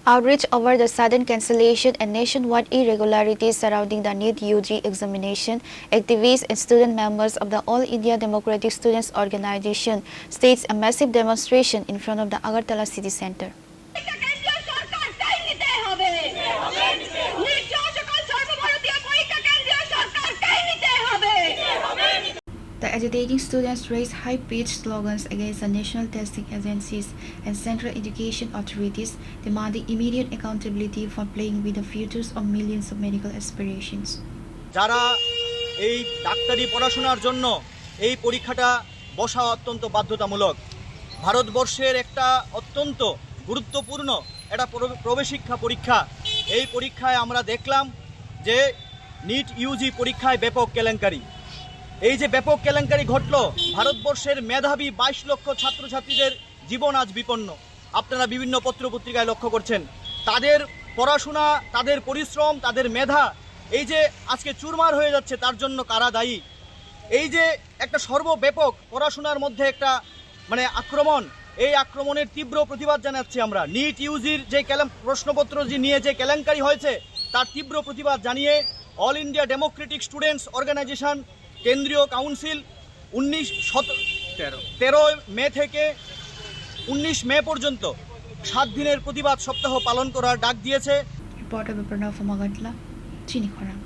Outrage over the sudden cancellation and nationwide irregularities surrounding the NEET UG examination, activists and student members of the All India Democratic Students Organization staged a massive demonstration in front of the Agartala city center. The agitating students raised high-pitched slogans against the national testing agencies and central education authorities, demanding immediate accountability for playing with the futures of millions of medical aspirations. যারা এই ডাক্তারি পড়াশোনার জন্য এই পরীক্ষাটা বসা অত্যন্ত বাধ্যতামূলক, ভারতবর্ষের একটা অত্যন্ত গুরুত্বপূর্ণ একটা প্রবেশিক্ষা পরীক্ষা। এই পরীক্ষায় আমরা দেখলাম যে নিট ইউজি পরীক্ষায় ব্যাপক কেলেঙ্কারি। এই যে ব্যাপক কেলেঙ্কারি ঘটল, ভারতবর্ষের মেধাবী 22 লক্ষ ছাত্রছাত্রীদের জীবন আজ বিপন্ন। আপনারা বিভিন্ন পত্রপত্রিকায় লক্ষ্য করছেন, তাদের পড়াশোনা, তাদের পরিশ্রম, তাদের মেধা এই যে আজকে চুরমার হয়ে যাচ্ছে, তার জন্য কারা দায়ী? এই যে একটা সর্বব্যাপক পড়াশোনার মধ্যে একটা আক্রমণ, এই আক্রমণের তীব্র প্রতিবাদ জানাচ্ছি আমরা। নিট ইউজির যে প্রশ্নপত্র নিয়ে যে কেলেঙ্কারি হয়েছে তার তীব্র প্রতিবাদ জানিয়ে All India Democratic Students Organisation কেন্দ্রীয় কাউন্সিল 13 মে থেকে 19 মে পর্যন্ত 7 দিনের প্রতিবাদ সপ্তাহ পালন করার ডাক দিয়েছে। Reporter Pranav from Agartala, Chini Khorang।